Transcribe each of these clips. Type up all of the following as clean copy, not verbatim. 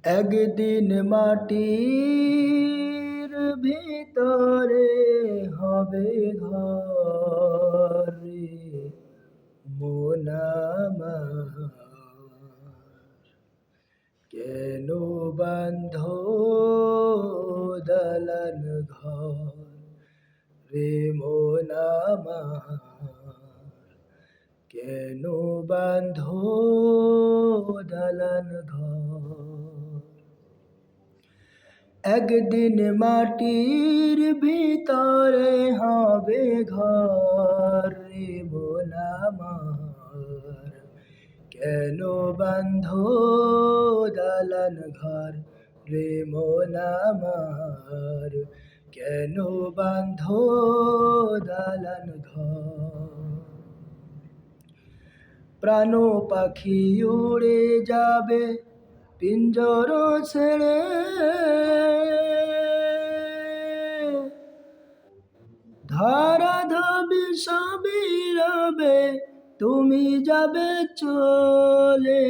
একদিন মাটির ভিতরে হবে ঘর রে মন আমার। কেন বাঁধ দালান ঘর রে মন আমার। কেন বাঁধ দালান ঘর। একদিন মাটির ভিতরে হবে ঘর রে মন আমার। কেন বাঁধ দালান ঘর রে মন আমার। কেন বাঁধ দালান ঘর। প্রাণ পাখি উড়ে যাবে পিঞ্জর ছেড়ে, ধরাধামে সবই রবে তুমি যাবে চলে।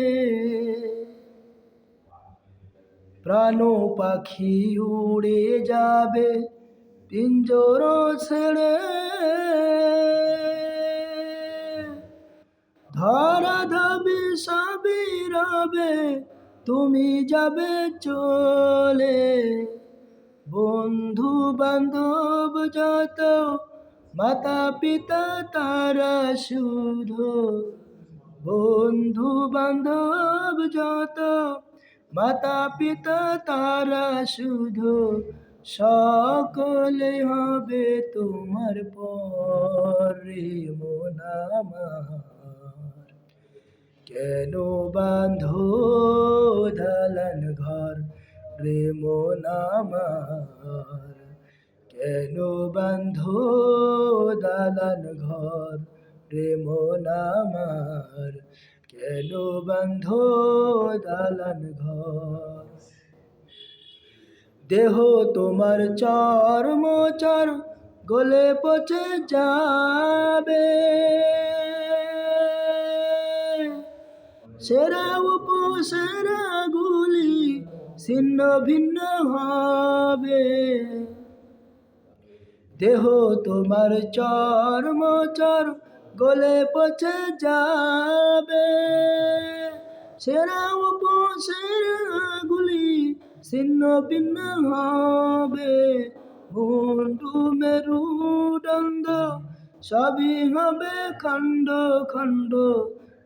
প্রাণ পাখি উড়ে যাবে পিঞ্জর ছেড়ে, ধরাধামে সবই রবে তুমি যাবে চলে। বন্ধু বান্ধব যত মাতা পিতা তারা শুধু, বন্ধু বান্ধব যত মাতা পিতা তারা শুধু, সকলে হবে তোমার পর রে মন আমার। কেন বাঁধ দালান ঘর রে মন আমার। কেন বাঁধ দালান ঘর রে মন আমার। কেন বাঁধ দালান ঘর। দেহ তোমার চর্ম চর গলে পচে যাবে, সেরা উপসেরা গুলি ছিন্ন ভিন্ন হবে। দেহ তোমার চর্ম চর গলে পচে যাবে, সেরা উপসেরা গুলি ছিন্ন ভিন্ন হবে। মুন্ডু মেরুদণ্ড সবই হবে খণ্ড খণ্ড,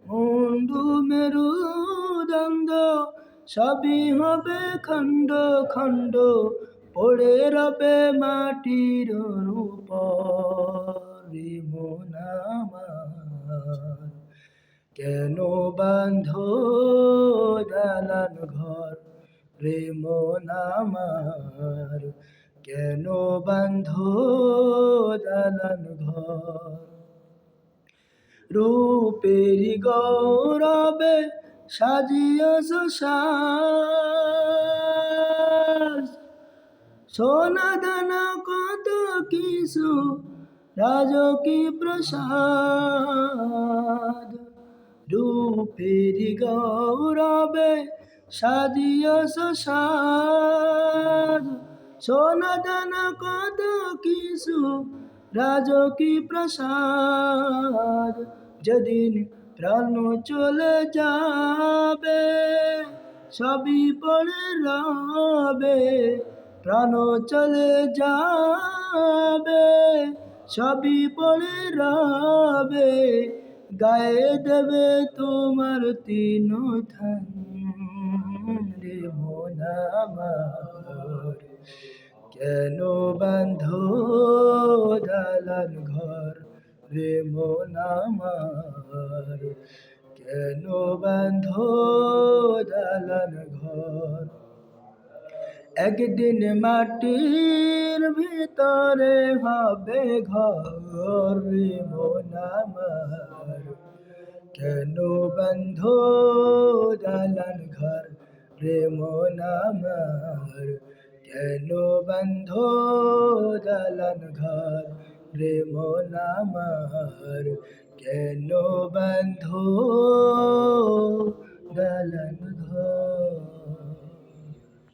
মুন্ডু মেরুদণ্ড সবই হবে খণ্ড খণ্ড, পড়ে রবে মাটির উপর রে মন আমার। কেন বাঁধ দালান ঘর রে মন আমার। কেন বাঁধ দালান ঘর। রূপের গৌরবে সাজিয়েছ সাজ, সোনা দানা কত কিছু রাজকী প্রসাদ। রূপের গৌরবে সাজিয়েছ সাজ, সোনা দানা কত কিছু রাজকী প্রসাদ। যেদিন প্রাণ চলে যাবে সবই পড়ে রবে, প্রাণ চলে যাবে সবই পড়ে রবে। গায়ে দেবে তোমার তিন থান রে মন আমার। কেন বাঁধ দালান ঘর রে মন আমার। কেন বাঁধ দালান ঘর। একদিন মাটির ভিতরে হবে ঘর রে মন আমার। কেন বাঁধ দালান ঘর রে মন আমার। কেন বাঁধ দালান ঘর রে মন আমার। কেন বাঁধ দালান ঘর।